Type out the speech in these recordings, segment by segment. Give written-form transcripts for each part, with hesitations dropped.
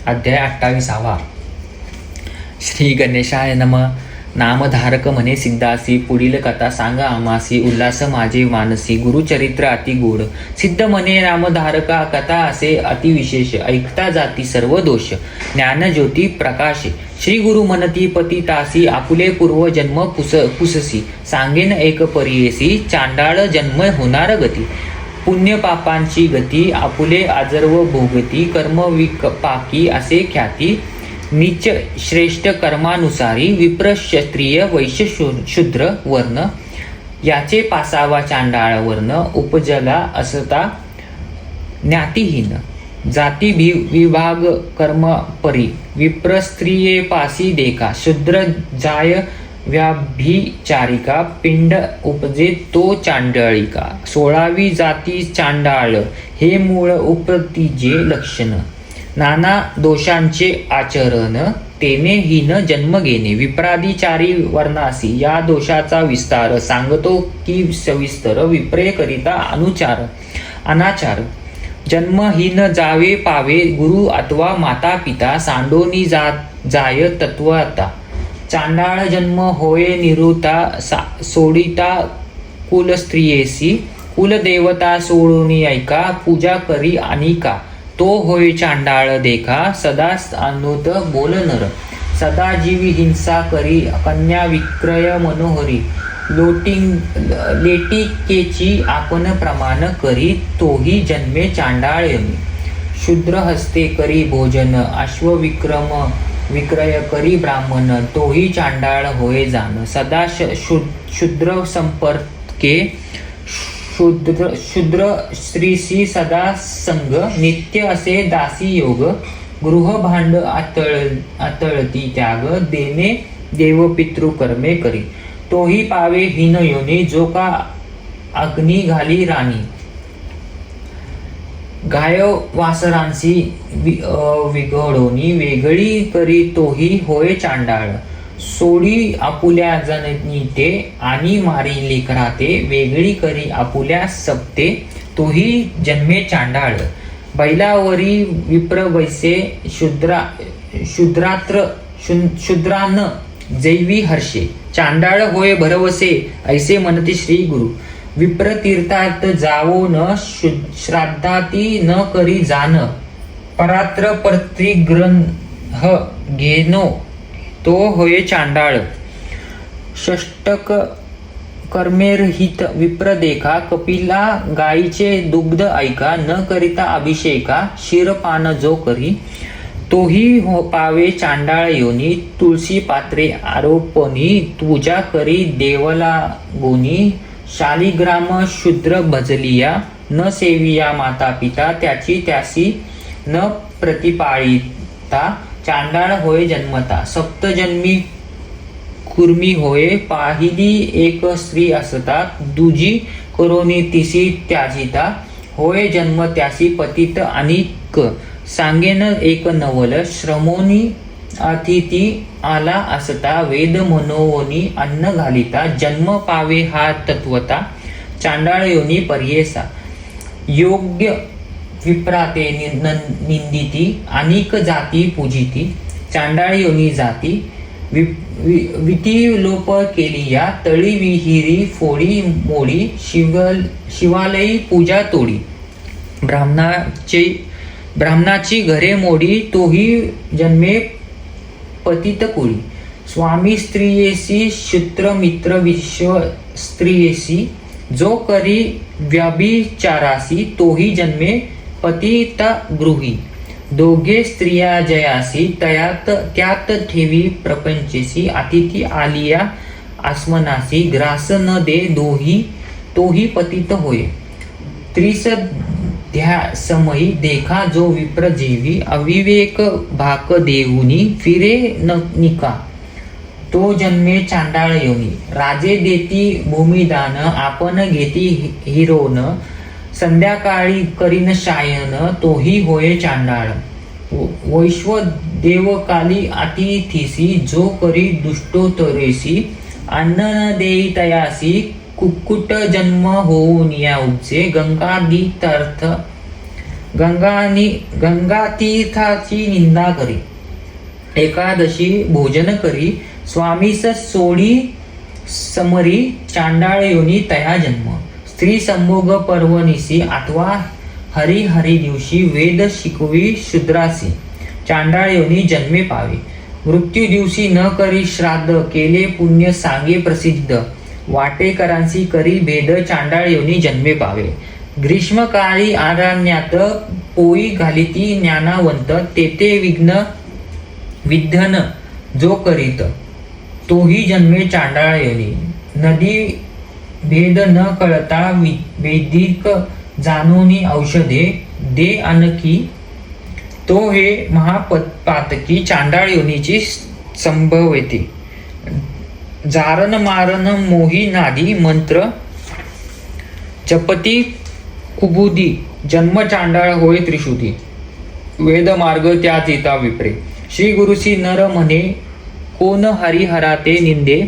अध्याय 28. श्री गणेशाय नम. नामधारक म्हणे सिद्धासी, पुढील कथा सांगा आमासी, उल्हास माझे मानसी, गुरुचरित्र अति गोड. सिद्ध म्हणे नामधारका, कथा असे अतिविशेष, ऐकता जाती सर्व दोष, ज्ञानज्योती प्रकाशे. श्री गुरु म्हणती पतितासी, आपुले पूर्व जन्म पुससी, सांगेन एक परियेसी, चांडाळ जन्म होणार गती. पुण्य पापांची गती, आपुले आजर्व भोगती, कर्म विपाकी असे ख्याती, नीच श्रेष्ठ कर्मानुसारी, विप्र क्षत्रिय वैश्य शूद्र वर्ण, याचे पासावा चांडाळ वर्ण, उपजला असता ज्ञातिहीन, जाती विभाग कर्म परी, विप्र स्त्रिये पासी देखा, शूद्र जाय व्याभिचारिका, पिंड उपजे तो चांडाळिका. 16वी जाती चांडाळ, हे मूळ उपतीचे लक्षण, नाना दोषांचे आचरण, तेने हीन जन्म घेणे. विप्रादिचारी वर्णासी, या दोषाचा विस्तार सांगतो की सविस्तर, विप्रे करिता अनाचार, जन्महीन जावे पावे, गुरु अथवा माता पिता, सांडोनी जाय तत्वता. चांडाळ जन्म होय निरुता, सोडिता कुलस्त्रियेसी, कुलदेवता सोडूनी ऐका, पूजा करी अनिका, तो होय चांडाळ देखा. सदा अनुत बोल नर, सदा जीवी हिंसा करी, कन्या विक्रय मनोहरी, लेटिकेची आपण प्रमाण करी, तोही जन्मे चांडाळ यमी. शूद्र हस्ते करी भोजन, अश्वविक्रम विक्रय करी ब्राह्मण, तोही चांडाळ होय जाण. सदा शूद्र संपर्के, शूद्र स्त्रीसी सदा संग, नित्य असे दासी योग, गृह भांड आतळती त्याग, देणे देव पितृकर्मे करी, तोही पावे हीन योनी, जो का अग्नी घाली राणी. गाय वासरांसी विघडोनी, वेगळी करी, तोही होय चांडाळ. सोडी आपुल्या जननीते, आणि मारी लेकराते, वेगळी करी आपुल्या सप्ते, तोही जन्मे चांडाळ. बैलावरी विप्र वैसे, शूद्रान जैवी हर्षे, चांडाळ होय भरवसे, ऐसे म्हणते श्री गुरु. विप्र तीर्थात जावो न, श्राद्धाती न करी जाण, परात्र प्रतिग्रह घेनो, तो होय चांडाळ. षष्टक कर्मेरहित विप्र देखा, कपिला गायीचे दुग्ध ऐका, न करिता अभिषेका, क्षीरपान जो करी, तोही पावे चांडाळ योनी. तुळशी पात्रे आरोपणी, पूजा करी देवला गोनी, शालिग्राम शूद्र भजलिया, न सेविया माता पिता, त्यासी न प्रतिपाळिता, चांडाळ होय जन्मता. सप्तजन्मी कुर्मी होय, पाहिली एक स्त्री असता, दुजी करोनी तिसी त्याजिता, होय जन्म त्यासी पतित अनिक. सांगेन एक नवल, श्रमोनी अतिथी आला असता, वेद मनोवनी अन्न घालिता, जन्म पावे हा तत्वता, चांडाळ योनी पर्येसा. योग्य विप्राते निंदिती, अनिक जाती पूजिती, चांडाळ योनी जाती. विती लोप केली या, तळी विहिरी फोडी मोडी, शिवालयी पूजा तोडी, ब्राह्मणाची घरे मोडी, तोही जन्मे पतित कुळी. स्वामी स्त्रियेसी, शूद्र मित्र विश्व स्त्रियेसी, जो करी व्यभिचारासी, तोही जन्मे पतित गृही. दोघे स्त्रिया जयासी, त्यात ठेवी प्रपंचेसी, अतिथी आलिया आसमनासी, ग्रास न दे दोही, तोही पतित होय. त्रिसध्यासमयी देखा जो विप्र जेवी, अविवेक भाक देऊनी, फिरे निका, तो जन्मे चांडाळ योनी. राजे देती भूमिदान, आपण घेती हिरोन, संध्याकाळी करीन शायन, तोही होय चांडाळ. वैश्व देवकाली अतिथीसी, जो करी दुष्टोत्तरेसी, अन्न न देई तयासी, कुक्कुट जन्म होऊन या उपजे, गंगादी तीर्थ गंगातीर्थाची निंदा करी. एकादशी भोजन करी. स्वामीस सोडी समरी. चांडाळ योनी तया जन्म. स्त्री संभोग पर्वनिसी. अथवा हरी दिवशी. वेद शिकवी शूद्रासी. चांडाळ योनी जन्मे पावे. मृत्यू दिवशी न करी श्राद्ध. केले पुण्य सांगे प्रसिद्ध. वाटेकरांसी करी भेद. चांडाळ योनी जन्मे पावे. ग्रीष्मकाळी अरण्यात पोई घालिती ज्ञानावंत. तेथे विघ्न जो करीत. तोही जन्मे चांडाळ योनी. नदी भेद न कळता वैदिक जाणूनी औषधे. दे आणखी तो हे महापातकी. चांडाळ योनीची संभवते. जारण मारण मोही नादी. मंत्र जपती कुबुदी. जन्म चांडाळ होय त्रिशुदी. वेदमार्ग त्या जिता विप्रे. श्री गुरुसी नर म्हणे. कोण हरिहराते निंदे.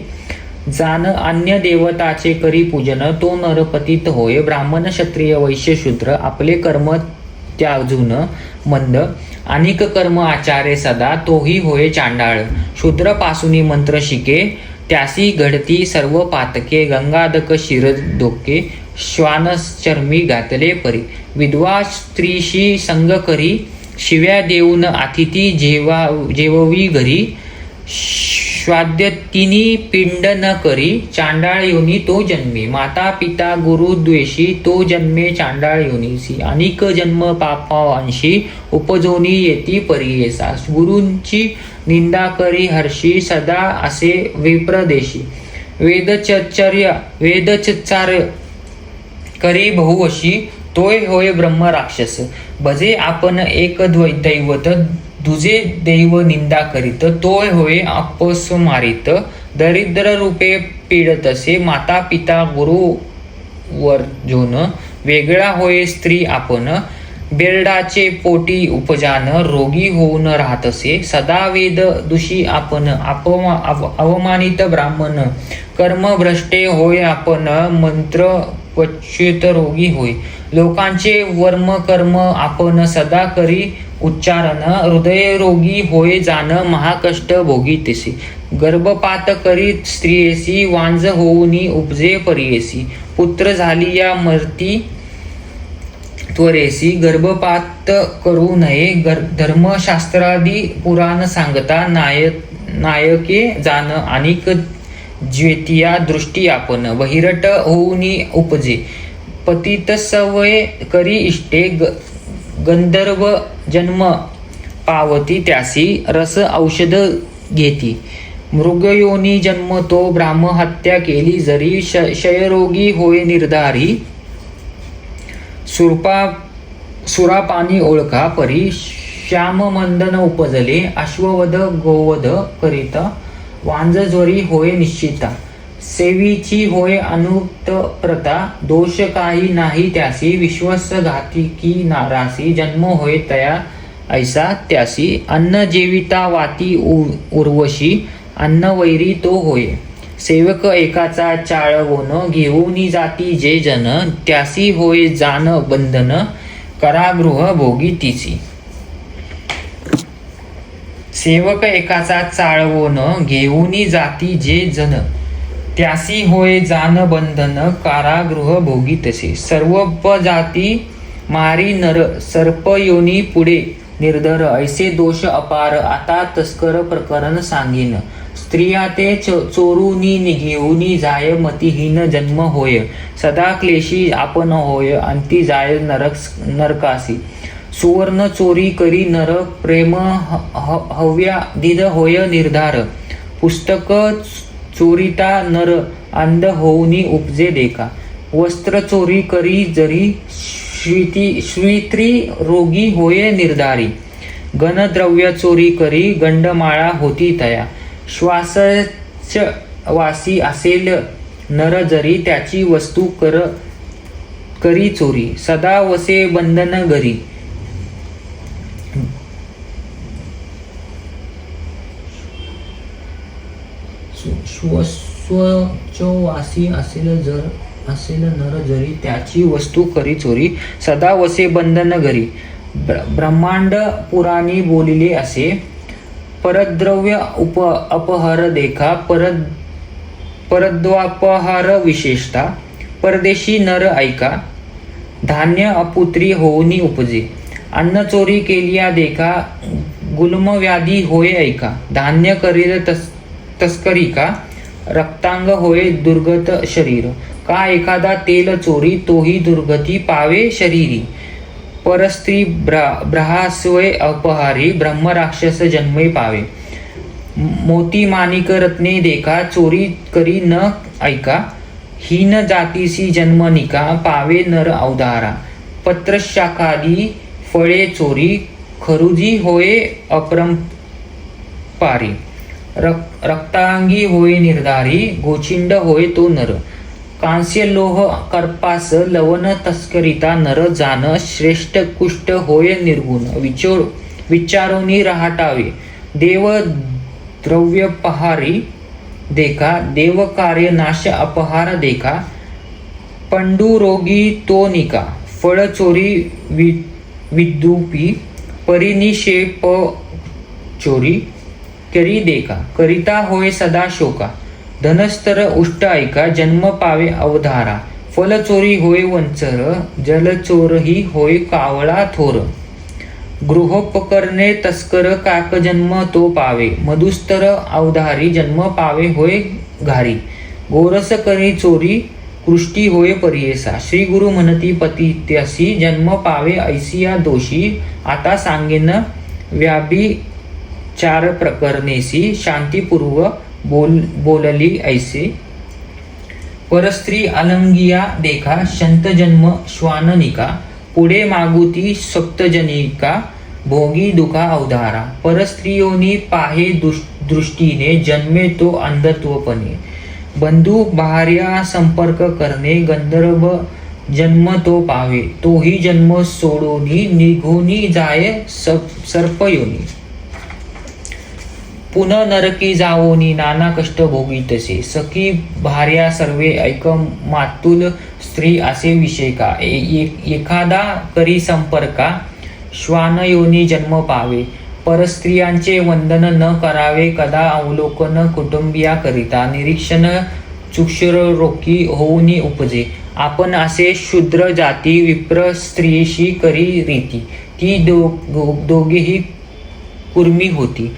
जान अन्य देवताचे करी पूजन. तो नरपतीत होय. ब्राह्मण क्षत्रिय वैश्य शूद्र. आपले कर्म त्याजून मंद. अनेक कर्म आचारे सदा. तोही होय चांडाळ. शूद्र पासूनी मंत्र शिके. त्यासी घडती सर्व पातके. गंगाधक शिर धोके. श्वानचर्मी घातले परी. विधवा स्त्रीशी संग करी. शिव्या देऊन अतिथी जेववी घरी. श्वाद्य तिनी पिंड न करी. चांडाळ योनी तो जन्मे. माता पिता गुरु द्वेषी. तो जन्मे चांडाळ योनीसी. अनेक जन्म पापांशी. उपजोनी येती परियेसा. गुरूंची निंदा करी हर्षी. सदा असे विप्रदेशी. वेदचर्य करी बहुवशी. तोय होय ब्रह्म राक्षस. भजे आपण एक दैवत. दुजे दैव निंदा करीत. तोय होय आपस मारित. दरिद्र रूपे पीडतसे. माता पिता गुरु वर्जोन. वेगळा होय स्त्री आपण. बेरडाचे पोटी उपजान. रोगी होऊन राहतसे. सदा वेद दुषी आपण. अवमानित ब्राह्मण. कर्मभ्रष्टे होय आपण. मंत्र पच्युत रोगी होय. लोकांचे वर्म कर्म आपण. सदा करी उच्चारण. हृदय रोगी होय जाण. महाकष्ट भोगी तसे. गर्भपात करीत स्त्रियेसी. वांज होऊनी उपजे परियेसी. पुत्र झाली या मर्ती त्वरेसी. गर्भपात करू नये. धर्मशास्त्रादी पुराण सांगता. नायके जाण. अनेक ज्वेतिया दृष्टी आपण. बहिरट होऊनी उपजे. पतित सवय करी इष्टे. गंधर्व जन्म पावती त्यासी. रस औषध घेती. मृगयोनी जन्म तो. ब्राह्महत्या केली जरी. क्षयरोगी होय निर्धारी. सुरापानी ओळखा परी. श्याममंदन उपजले. अश्ववध गोवध करिता. वांजज्वरी होय निश्चिता. सेवीची होय अनुक्त प्रथा. दोष काही नाही त्यासी. विश्वासघातिकी नारासी. जन्म होय तया ऐसा त्यासी. अन्न जेविता वाती उर्वशी. अन्न वैरी तो होय. सेवक एकाचा चाळवून. घेऊनी जाती जे जन. त्यासी होय जान बंधन. कारागृह भोगी तिची. सेवक एकाचा चाळवून. घेऊनी जाती जे जन. त्यासी होय जान बंधन. कारागृह भोगी तसे. सर्व जाती मारी नर. सर्प योनी पुढे निर्धर. ऐसे दोष अपार. आता तस्कर प्रकरण सांगीन. स्त्रिया ते चोरूनी घेऊनी जाय. मतिहीन जन्म होय. सदा क्लेशी आपण होय. अंती जाय नरकासी. सुवर्ण चोरी करी नर. प्रेम हव्या दिद होय निर्धार. पुस्तक चोरीता नर. अंध होऊनी उपजे देखा. वस्त्र चोरी करी जरी. श्वित्री रोगी होय निर्धारी. गणद्रव्य चोरी करी. गंडमाळा होती तया. श्वासच वासी असेल नर जरी. त्याची वस्तू करी चोरी. सदा वसे बंधन घरी. श्वस्वचो वासी असेल जर. असेल नर जरी त्याची वस्तू करी चोरी सदा वसे बंधन घरी. ब्रह्मांड पुराणी बोलिले असे परद्रव्य अपहर देखा परद्वापहार विशेषता. परदेशी नर ऐका धान्य अपुत्री होऊनी उपजे. अन्न चोरी केलिया देखा गुल्म व्याधी होय ऐका. धान्य करील तस्करी का रक्तांग होय दुर्गत शरीर. का एखादा तेल चोरी तोही दुर्गती पावे शरीरी. परस्त्री ब्रहास्वय अपहारी ब्रह्म राक्षस जन्मे पावे. मोती माणिक रत्ने देखा चोरी करी न ऐका. हीन जातीसी जन्म निका पावे नर अवधारा. पत्रशाखादी फळे चोरी खरुजी होय अपरंपारी. रक्तांगी होय निर्धारी गोचिंड होय तो नर. कांस्य लोह कर्पास लवण तस्करिता नर जान. श्रेष्ठ कुष्ठ होय निर्गुण विचारोनी रहाटावे. देव द्रव्यपहारी देखा देव कार्य नाश अपहार देखा. पंडू रोगी तो निका फळ चोरी विद्रुपी. परिनिषेप चोरी करी देखा करिता होय सदा शोका. धनस्तर उष्ट ऐका जन्म पावे अवधारा. फल चोरी होय वंचर जलचोरही होय कावळा थोर. गृहोपकरणे तस्कर काक जन्म तो पावे. मधुस्तर अवधारी जन्म पावे होय घारी. गोरस करी चोरी कृष्टी होय परियेसा. श्री गुरु म्हणती पतित्यासी जन्म पावे ऐसिया दोषी. आता सांगेन व्याभिचार प्रकरणेसी शांतीपूर्व बोलली ऐसे. परस्त्री अलंगिया देखा शंत जन्म श्वाननिका. पुढे मागुती सप्तजनिका भोगी दुखा अवधारा. परस्त्रियोनी पाहे दृष्टीने जन्मे तो अंधत्वपणे. बंधू भार्या संपर्क करणे गंधर्व जन्म तो पावे. तोही जन्म सोडोनी निघोनी जाय सर्पयोनी. पुन्हा नरकी जावोनी नाना कष्ट भोगीतसे. सखी भार्या सर्वे ऐक मातुल स्त्री असे विषय का. एखादा करी संपर्का श्वानयोनी जन्म पावे. परस्त्रियांचे वंदन न करावे कदा अवलोकन कुटुंबिया करिता. निरीक्षण चक्षुरोकी होऊनी उपजे. आपण असे शूद्र जाती विप्र स्त्रियेशी करी रीती. ती दोघेही कुर्मी होती.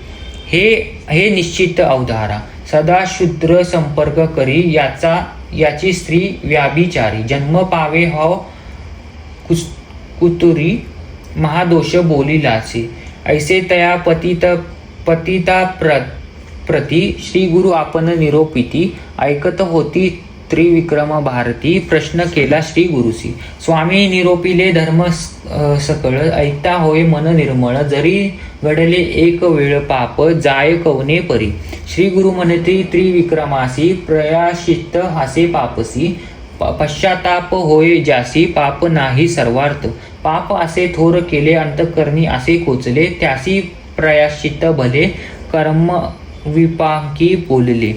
हे निश्चित अवधारा. सदा शूद्र संपर्क करी याची स्त्री व्याभिचारी. जन्म पावे हो कुतुरी महादोष बोलिलासी. ऐसे तया पतिता प्रती श्री गुरु आपण निरोपिती. ऐकत होती त्रिविक्रम भारती. प्रश्न केला श्री गुरुसी. स्वामी निरोपिले धर्म सकळ. ऐकता होय मन निर्मळ. जरी घडले एक वेळ पाप जाय कवने परी. श्री गुरु म्हणती त्रिविक्रमासी प्रयाशित हासे पापसी. पश्चाताप होय ज्यासी पाप नाही सर्वार्थ. पाप असे थोर केले अंतकरणी असे कोचले. त्यासी प्रयाशित भले कर्म विपाकी बोलले.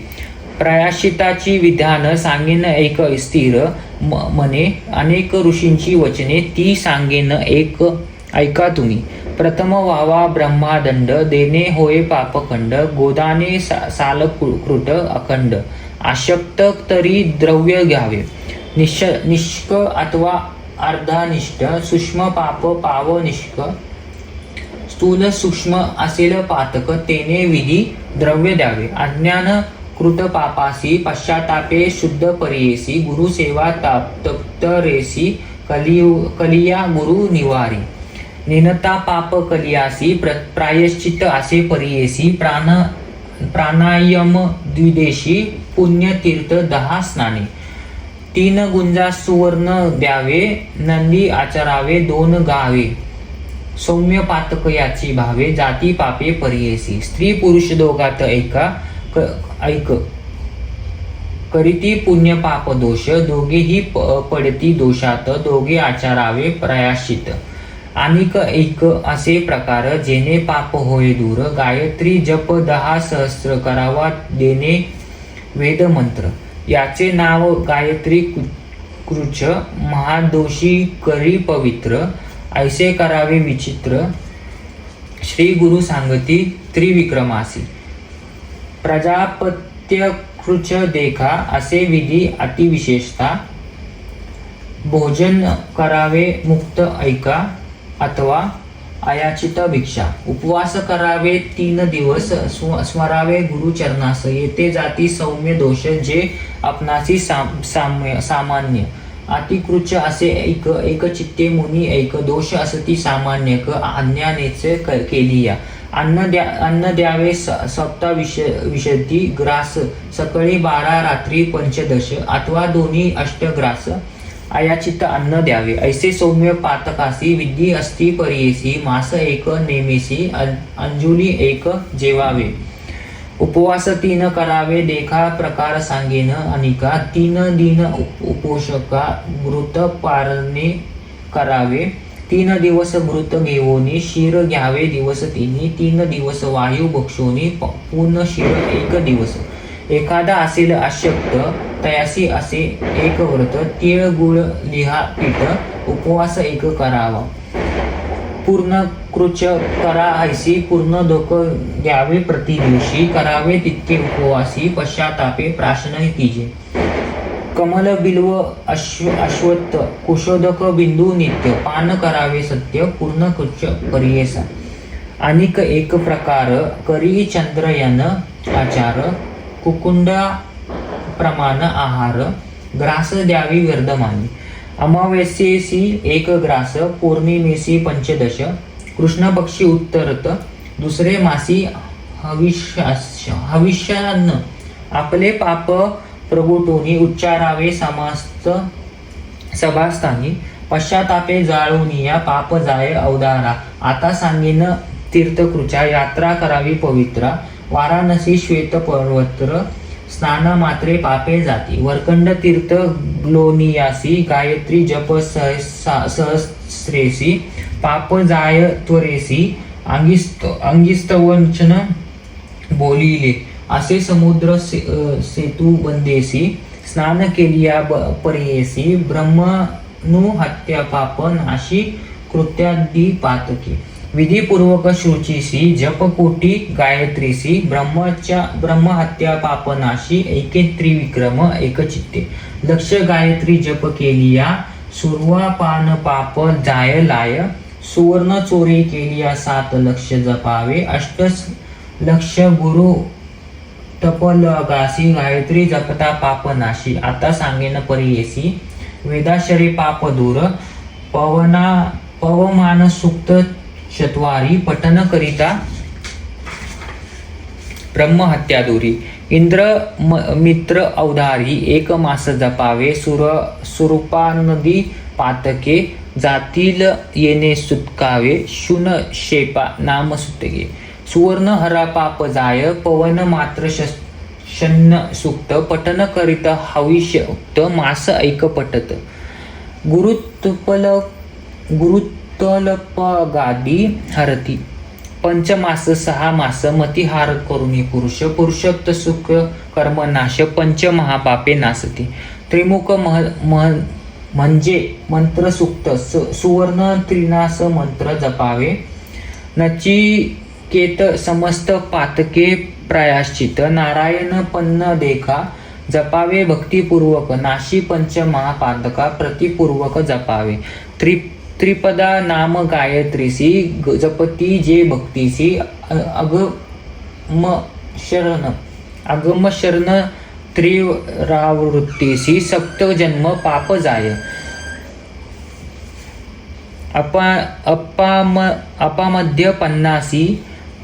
प्रायश्चिताची विधान सांगेन एक स्थिर मने. अनेक ऋषींची वचने ती सांगेन एक ऐका तुम्ही. प्रथम व्हावा ब्रह्मादंड देणे होय पापखंड. गोदाने सालकृत अखंड. आशक्त तरी द्रव्य घ्यावे. निष्क अथवा अर्धानिष्ठ. सूक्ष्म पाप पाव निष्क. स्थूल सूक्ष्म असेल पातक तेने विधी द्रव्य द्यावे. अज्ञान कृत पापासी पश्चातापे शुद्ध परियेसी. गुरुसेवा तप्त रेसी कलिया गुरु निवारी. निनता पाप कलियासी प्रायश्चित असे परियेसी. प्राणायाम द्विदेशी पुण्यतीर्थ 10 स्नाने. 3 गुंजा सुवर्ण द्यावे. नंदी आचरावे 2 गावे. सौम्य पातक याची भावे. जाती पापे परियेसी. स्त्री पुरुष दोघात ऐक करीती पुण्य पाप दोष. दोघेही पडती दोषात. दोघे आचारावे प्रायश्चित. अनिक एक असे प्रकार जेणे पाप होय दूर. गायत्री जप 10 सहस्र करावा देणे वेद मंत्र. याचे नाव गायत्री कृच महादोषी करी पवित्र ऐसे करावे विचित्र श्री गुरु सांगती त्रिविक्रमासी प्रजापत्य कृच देखा असे विधी अतिविशेषता भोजन करावे मुक्त ऐका अथवा अयाचित भिक्षा उपवास करावे 3 दिवस स्मरावे गुरुचरणास येथे जाती सौम्य दोष जे आपणासी सामान्य अतिकृच असे एकचित्ते मुनी एक दोष असती सामान्य अज्ञानेच केलिया अन्न द्यावे सप्ता विशती ग्रास सकाळी 12 रात्री 15 अथवा दोन्ही अष्टग्रास अयाचित अन्न द्यावे ऐसे सौम्य पातकासी विधी असती परियेसी मास एक नेमेसी अंजुली एक जेवावे उपवास 3 करावे देखा प्रकार सांगेन अनिका 3 दिन उपोषका मृत पारणे करावे 3 दिवस मृत घेऊनी शिर घ्यावे दिवस 3 दिवस वायू भक्षोनी पूर्ण शिर 1 दिवस एखादा असेल अशक्त तयासी असे एक व्रत तीळ गुळ लिहा पीठ उपवास 1 करावा पूर्ण कृच करा ऐसी पूर्ण धोक घ्यावे प्रति दिवशी करावे तितके उपवासी पश्चातापे प्राशन कीजे कमल बिल्व अश्वत्थ कुशोदक बिंदू नित्य पान करावे सत्य पूर्ण कृच परियेसा अनिक एक प्रकार करी चंद्रयन आचार कुकुंडा प्रमाण आहार ग्रास द्यावी वर्धमानी अमावस्येसी 1 ग्रास पौर्णिमेसी 15 कृष्ण पक्षी उत्तरत दुसरे मासी हविष्यान्न आपले पाप प्रगोटोनी उच्चारावे समस्त सभास्थानी पश्चातापे जाळूनिया पाप जाय अवधारा आता सांगेन तीर्थकृचा यात्रा करावी पवित्रा वाराणसी श्वेत पर्वत्र स्नान मात्रे पापे जाती वरकंड तीर्थ ग्लोनियासी गायत्री जप सहस्रेसी पाप जाय त्वरेसी अंगिस्तवंचन बोलिले असे समुद्र सेतू बंदेसी स्नान केलिया परियेसी ब्रह्मनु हत्या पाप नाशी कृत्यादी पातके विधिपूर्वक शुचीसी जपकोटी गायत्रीसी ब्रह्महत्या पापनाशी एके त्रिविक्रम एकचित्ते लक्ष गायत्री जप केलिया सुरवा पान पाप जाय लाय सुवर्ण चोरी केलिया 7 लक्ष जपावे 8 लक्ष गुरु तपलगासी गायत्री जपता पापनाशी आता सांगेन परियेसी वेदाशरी पाप दूर पवमान सुक्त चत्वारी पठन करिता ब्रह्महत्या दूरी इंद्र मित्र अवधारी 1 मास जपावे सुरूपा नदी पातके जातील येणे सुटकावे शून शेपा नाम सुटके सुवर्ण हरा पाप जाय पवन मात्र शन्न सुक्त पठन करिता हविष्य उक्त मास 1 पटत गुरुतलपगादी हरती पंचमास 6 मास मतिहार करुणी पुरुषोक्त सुख कर्मनाश पंच महापापे नासती त्रिमुख म्हणजे मंत्र सुक्त सुवर्ण त्रिनास मंत्र जपावे नचिकेत समस्त पातके प्रायश्चित नारायण पन्न देखा जपावे भक्तिपूर्वक नाशी पंच महापातका प्रतिपूर्वक जपावे त्रिपदा नाम गायत्रीसी जपती जे भक्तीसी अगम शरण त्रिरावृत्तीसी सप्त जन्म पाप जाय अपामध्य 50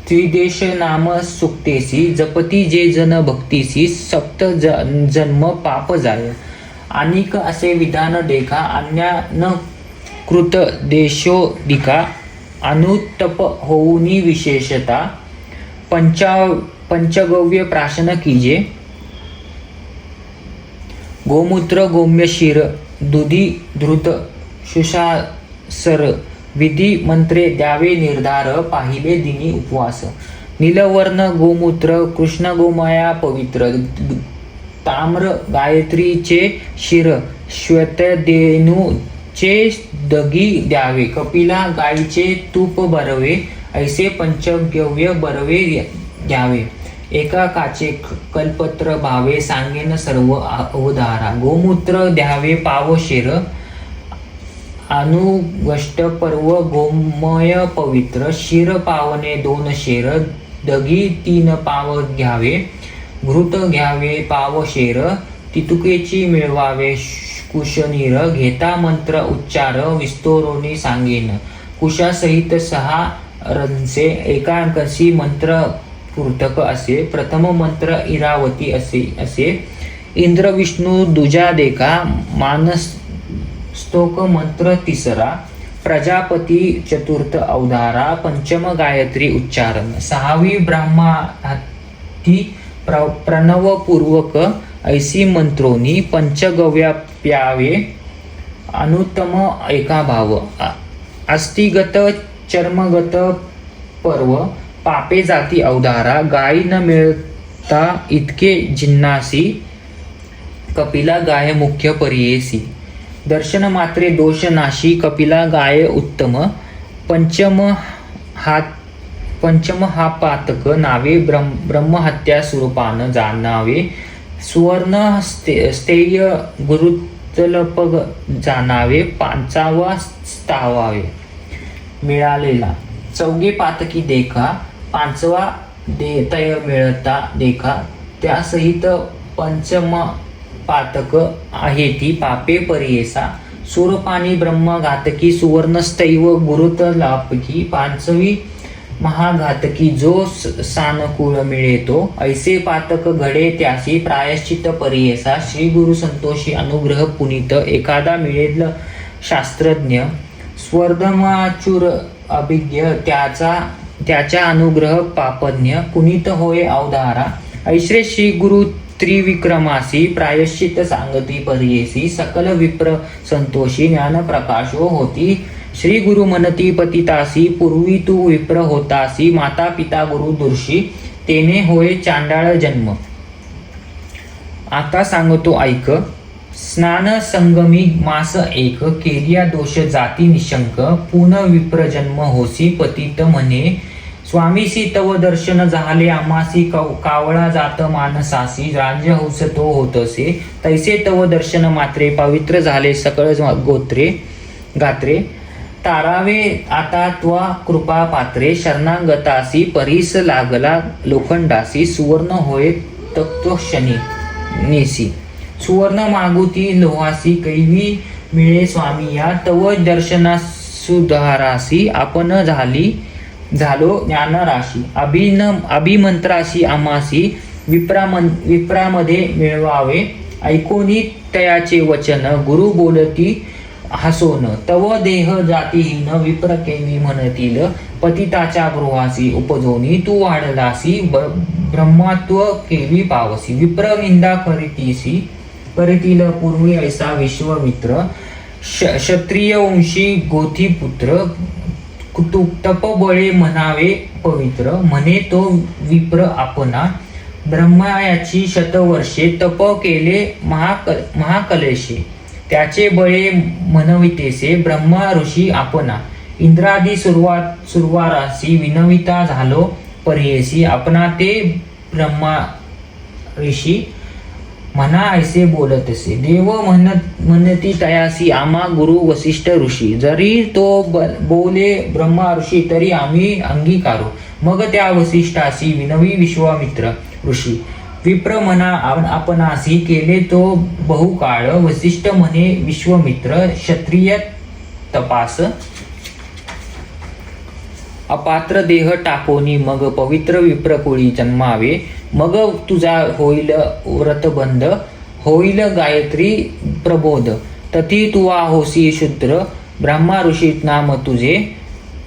त्रिदेश नाम सुक्तेसी जपती जे जन भक्तीसी सप्त जन्म पाप जाय अनिक असे विधान देखा अन्या न कृत देशोदिका अनुतप होऊनी विशेषता पंचगव्य प्राशन कीजे गोमूत्र गोम्य क्षीर दुधी धृत शुशासर विधी मंत्रे द्यावे निर्धार पाहिले दिनी उपवास नीलवर्ण गोमूत्र कृष्ण गोमया पवित्र ताम्र गायत्रीचे शिर श्वेतदेनूचे दगी द्यावे, कपिला गायीचे तूप बरवे, ऐसे पंचगव्य बरवे घ्यावे, एका काचे कल्पत्र भावे, सांगेन सर्व अवधारा, गोमूत्र द्यावे पावशेर, अनुगष्ट पर्व गोमय पवित्र, शिर पावने 2 शेर, दगी 3 पाव घ्यावे, घृत घ्यावे पावशेर, तितुकेची मिळवावे कुशनीर, घेता मंत्र उच्चार विस्तोरोनी सांगेन, कुशासहित 6 रंसे, एकांकसी मंत्र पूर्तक असे, प्रथम मंत्र इरावती असे, इंद्र विष्णू दुजा देखा, मानस स्तोक मंत्र 3रा, प्रजापती 4th अवधारा, पंचम गायत्री उच्चारण, 6वी ब्रह्माती प्रणवपूर्वक ऐसी मंत्रोनी, पंचगव्या प्यावे, अनुत्तम एका भाव, अस्थिगत चर्मगत पर्व, पापे जाती अवधारा, गायी न मिळता इतके जिन्नासी, कपिला गाय मुख्य परियेसी, दर्शन मात्रे दोष नाशी, कपिला गाय उत्तम, पंचम हा पातक नावे, ब्रह्महत्या स्वरूपान जाणावे, सुवर्ण स्थेय गुरुतलप जाणावे, 5वा स्थावावे, मिळालेला 4 पातकी देखा, 5वा तय मिळता देखा, त्यासहित पंचम पातक आहे ती पापे परियेसा, सूरपाणी ब्रह्मघातकी, सुवर्णस्तैव गुरुतलापकी, 5वी महाघातकी, जो सानुकूळ मिळेतो, ऐसे पातक घडे त्याशी, प्रायश्चित परियेसा, श्री गुरु संतोषी अनुग्रह पुनीत, एखादा मिळेल शास्त्रज्ञ, स्वर्धमाचूर अभिज्ञ, त्याचा अनुग्रह पापज्ञ, पुनीत होय अवधारा, ऐश्रे श्री गुरु त्रिविक्रमासी, प्रायश्चित सांगती परियेसी, सकल विप्र संतोषी, ज्ञान प्रकाशो होती, श्री गुरु मनती पतितासी, पूर्वी तू विप्र होतासी, माता पिता गुरु दुर्शी, तेने होय चांडाळ जन्म. आता सांगतो ऐक, स्नान संगमी मास 1, केलिया दोष जाती निशंक, पुन विप्र जन्म होसी, पतित म्हणे, स्वामीसी तव दर्शन झाले आमासी, कावळा जात मानसासी, राज्य हौस तो होतसे, तैसे तव दर्शन मात्रे, पवित्र झाले सकळ गात्रे, तारावे आता त्वा कृपा पात्रे, शरणागतासी परीस लागला लोखंडासी, सुवर्ण होय तत्वक्षणी नेसी, सुवर्ण मागुती लोहासी, कैवी मिळे स्वामी या, तव दर्शना सुधारासी, आपण झालो ज्ञानराशी, अभिमंत्राशी आमासी, विप्रामध्ये मिळवावे, ऐकोनी तयाचे वचन, गुरु बोलती हसोन, तव देह जातीहीन, विप्र केवी म्हणतील, पतिताच्या गृहासी उपजोनी, तू वाढलासी, ब्रह्मत्व केवी पावसी, विप्र निंदा करीतील पूर्वी ऐसा विश्वमित्र, क्षत्रिय वंशी गोथीपुत्र, तपबळे म्हणावे पवित्र, म्हणे तो विप्र आपणा, ब्रह्मायाची शतवर्षे तप केले महाकलेशे, त्याचे बळे म्हणवितेसे, ब्रह्मा ऋषी आपणा, इंद्रादी सुरवारासी, विनविता झालो परियेसी, आपणा ते ब्रह्मा ऋषी म्हणा ऐसे बोलतसे, देव म्हणती तयासी, आम्हा गुरु वसिष्ठ ऋषी, जरी तो बोले ब्रह्मा ऋषी तरी आम्ही अंगीकारो, मग त्या वसिष्ठासी विनवी विश्वामित्र ऋषी, विप्र म्हणा आपणासी, केले तो बहुकाळ, वसिष्ठ म्हणे विश्वमित्र, क्षत्रिय तपास, अपात्र देह टाकोनी, मग पवित्र विप्रकुळी जन्मावे, मग तुझा होईल व्रतबंध, होईल गायत्री प्रबोध, तती तुवा होसी शूद्र, ब्रह्मा ऋषीत नाम तुझे,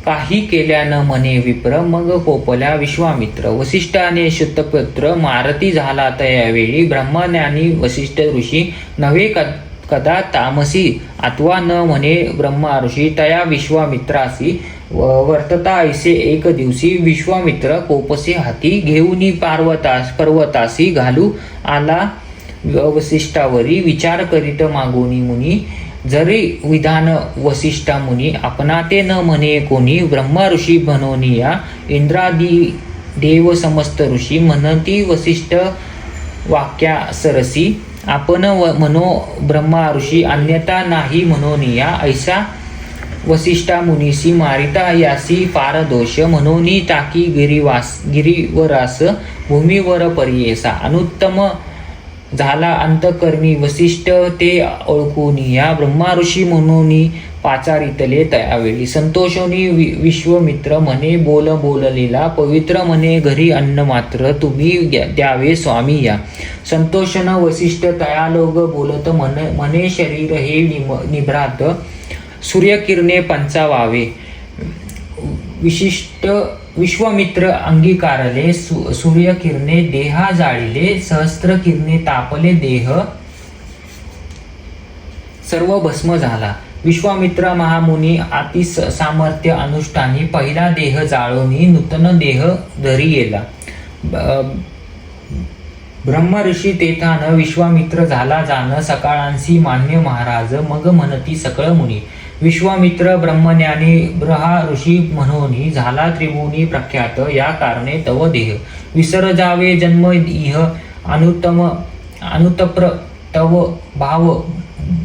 काही केल्यानं म्हणे विप्र, मग कोपल्या विश्वामित्र, वसिष्ठाने शुद्धपुत्र, मारती झाला तयावेळी, ब्रह्मज्ञानी वसिष्ठ ऋषी, नव्हे कदा तामसी, आत्वा न म्हणे ब्रह्मा ऋषी, तया विश्वामित्रासी, वर्तता ऐसे एक दिवशी, विश्वामित्र कोपसे हाती, घेऊनी पर्वतासी घालू आला वसिष्ठावरी विचार करीत मागोनी मुनी, जरी विधान वसिष्ठा मुनी आपणा ते न म्हणे कोणी, ब्रह्मा ऋषी म्हणोनिया इंद्रादी देव समस्त ऋषी, म्हणती वसिष्ठ वाक्या सरसी, आपण म्हणो ब्रह्मा ऋषी अन्यथा नाही म्हणोनिया, ऐसा वसिष्ठा मुनीसी मारिता यासी फार दोष, म्हणोनी टाकी गिरीवरास भूमीवर परियेसा, अनुत्तम झाला अंतकरणी वसिष्ठ ते ओळखूनिया, ब्रह्मा ऋषी म्हणूनी पाचारितले त्यावेळी, संतोषोनी विश्वमित्र म्हणे बोललेला, पवित्र म्हणे घरी अन्न मात्र तुम्ही द्यावे स्वामी या, संतोषन वसिष्ठ तयालोग बोलत म्हणे शरीर हे निभ्रात, सूर्यकिरणे पंचावावे, विशिष्ट विश्वमित्र अंगीकारले, सूर्यकिरणे देहा जाळिले, सहस्त्र किरणे तापले देह सर्व भस्म झाला, विश्वामित्र महामुनी अति सामर्थ्य अनुष्ठानी, पहिला देह जाळोनी नूतन देह धरी येला, ब्रह्म ऋषी तेथान विश्वामित्र झाला जाण, सकाळांसी मान्य महाराज मग म्हणती सकळ मुनी, विश्वामित्र ब्रह्मज्ञानी ब्रहा ऋषी म्हणोनी, झाला त्रिभुवनी प्रख्यात, या कारणे तव देह विसर जावे जन्म इह, अनुतप्र तव भाव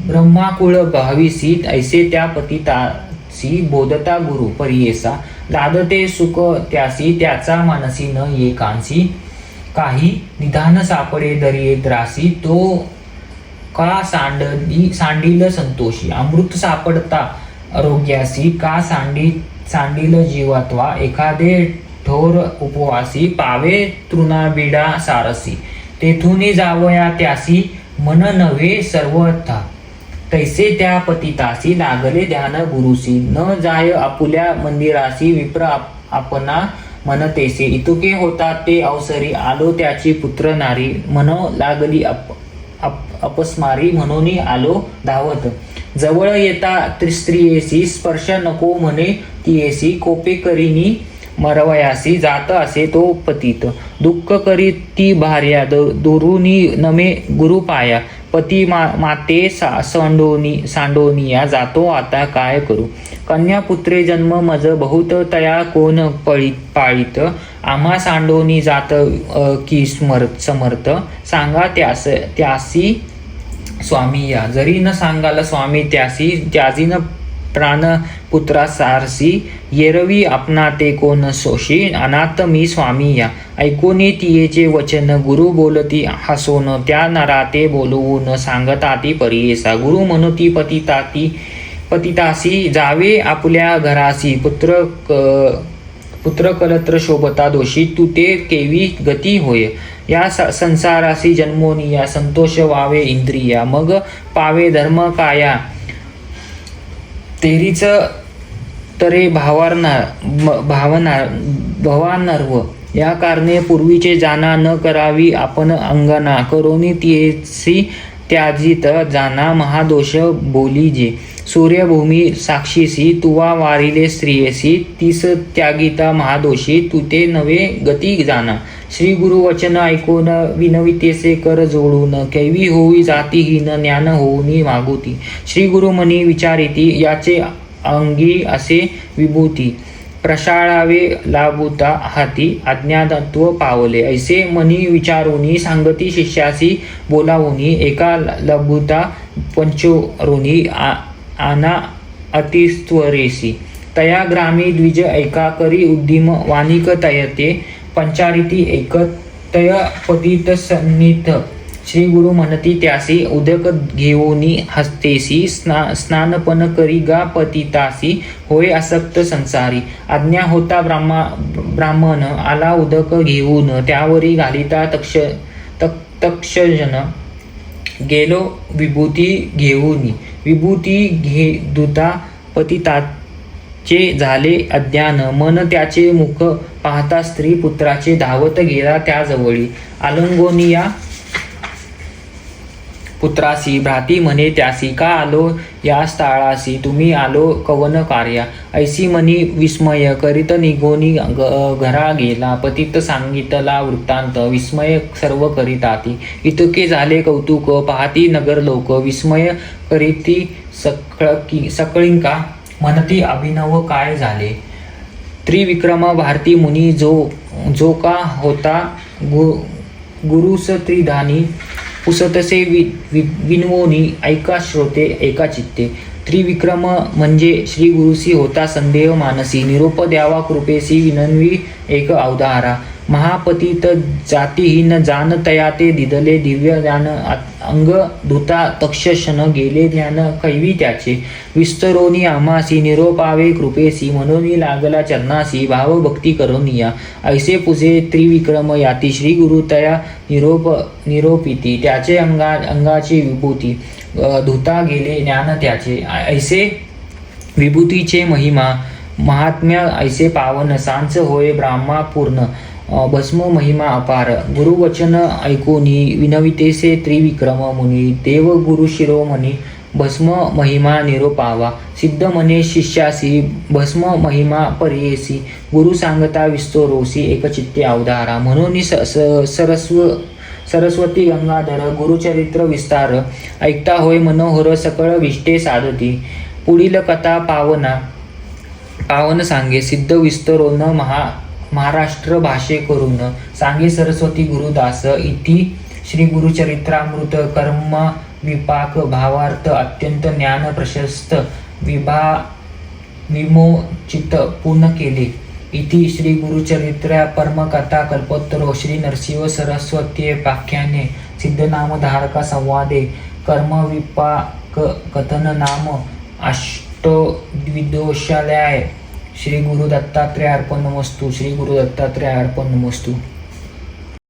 ब्रह्माकुळ भाविसी, ऐसे त्या पतितासी बोधता गुरु परियेसा, दादते सुख त्यासी त्याचा मानसी न एकांसी, काही निधान सापडे दरिये द्रासी, तो का सांडील संतोषी, अमृत सापडता आरोग्यासी, का सांडील जीवात्वा, एखादे ठोर उपवासी, पावे तृणाबिडा सारसी, तेथून जावया त्यासी मन नव्हे सर्वथा, तैसे त्या पतितासी लागले ध्यान गुरुसी, न जाय आपुल्या मंदिरासी, विप्र आपणा म्हणतेसे, इतुके होता ते अवसरी, आलो त्याची पुत्र नारी, म्हणो लागली अपस्मारी, म्हणून आलो धावत, जवळ येता त्रिस्त्रियेसी, स्पर्श नको म्हणे तियेसी, कोपे करीनी मरवयासी, जात असे तो पतित, दुःख करी ती भार्या, दुरुनी नमे गुरु पाया, पती माते सांडोनिया, जातो आता काय करू, कन्या पुत्रे जन्म मज बहुत, तया कोण पाळीत, आम्हा सांडोनी जात की समर्थ, सांगा त्यासी स्वामी या, जरी न सांगाल स्वामी त्यासी, त्याजीन प्राण पुत्रा सारसी, येरवी आपणा ते कोण सोशी, अनाथ मी स्वामी या, ऐकोनी तियेचे वचन गुरु बोलती हसोन, त्या नराते बोलवून सांगताती परियेसा, गुरु म्हणती पतितासी, जावे आपल्या घरासी, पुत्र कलत्र शोभता दोषी, तू ते केवी गती होय, या संसारासी जन्मोनिया, संतोष वावे इंद्रिया, मग पावे धर्म काया, तेरीच तरे भवानर्व, या कारणे पूर्वीचे जाना न करावी आपण अंगना, करोनी तियेसी त्याजित जाना, महादोष बोली जे, सूर्यभूमी साक्षीसी, तुवा वारिले स्त्रियेसी, तीस त्यागिता महादोषी, तू ते नवे गती जाना, श्री गुरु वचन ऐकून विनवितेसे कर जोडून, कैवी होई जातीहीन ज्ञान होऊनी मागुती, श्री गुरु मनी विचारिती, याचे अंगी असे विभूती, प्रशाळावे लाभुता हाती, अज्ञानत्व पावले, ऐसे मनी विचारुनी, सांगती शिष्यासी बोलावुनी, एका लभुता पंचोरुनी, आना अतिस्त्वरेसी, तया ग्रामी द्विज ऐका करी उद्दिम, वानिक तयते पंचारिती एकतय पतित सन्निध, श्री गुरु म्हणती त्यासी, उदक घेऊनी हस्तेसी, स्नानपन करी गा पतितासी, होय आसक्त संसारी, आज्ञा होता ब्राह्मण, आला उदक घेऊन, त्यावरी घालिता तक्षजन, गेलो विभूती घेऊनी, विभूती दुता पतिताचे झाले अज्ञान, मन त्याचे मुख पाहता स्त्री पुत्राचे धावत गेला त्याजवळी, आलंगोनिया पुत्रासी भ्राती म्हणे त्यासी का आलो या स्थाळासी तुम्ही आलो कवन कार्या ऐसी मनी विस्मय करीत निघोनी घरा गेला पतित सांगितला वृत्तांत विस्मय सर्व करीताती इतके झाले कौतुक पाहती नगर लोक विस्मय करीती सकळिंका म्हणती अभिनव काय झाले त्रिविक्रम भारती मुनी जो का होता गुरुस त्रिधानी पुसतसे विनवोनी ऐका श्रोते एका चित्ते त्रिविक्रम म्हणजे श्री गुरुसी होता संदेह मानसी निरोप द्यावा कृपेसी विनन्वी एक अवधारा महापतित जातीहीन जान तयाते दिदले दिव्य ज्ञान अंग धुता तक्षशन गेले ज्ञान कैवी त्याचे विस्तरोनी आमासी निरोपावे कृपेसी मनोनी लागला चरणासी भावभक्ती करोनिया ऐसे पुजे त्रिविक्रम याती श्री गुरुतया निरोपिती त्याचे अंगाची विभूती धुता गेले ज्ञान त्याचे ऐसे विभूतीचे महिमा महात्म्य ऐसे पावन सांच होय ब्राह्मा पूर्ण भस्म महिमा अपार गुरुवचन ऐकोनी विनवितेसे त्रिविक्रम मुनी देव गुरु शिरोमणी भस्म महिमा निरोपावा सिद्ध मने शिष्यासी भस्म महिमा पर्येसी गुरु सांगता विस्तोरोसी एकचित्ते अवधारा म्हणून सरस्वती गंगाधर गुरुचरित्र विस्तार ऐकता होय मनोहर सकळ विष्टे साधती पुढील कथा पावन सांगे सिद्ध विस्तरोन महाराष्ट्र भाषे करून सांगे सरस्वती गुरुदास इति श्री गुरुचरित्रामृत कर्म विपाक भावार्थ अत्यंत ज्ञान प्रशस्त विमोचित पूर्ण केले इति श्री गुरुचरित्र परमकथा कल्पोत्तरो श्री नरसिंह सरस्वती पाख्याने सिद्धनामधारका संवादे कर्मविपाक कथन नाम अष्टविदोषालय श्री गुरु दत्तात्रेय अर्पण नमस्तु श्री गुरु दत्तात्रेय अर्पण नमस्तु।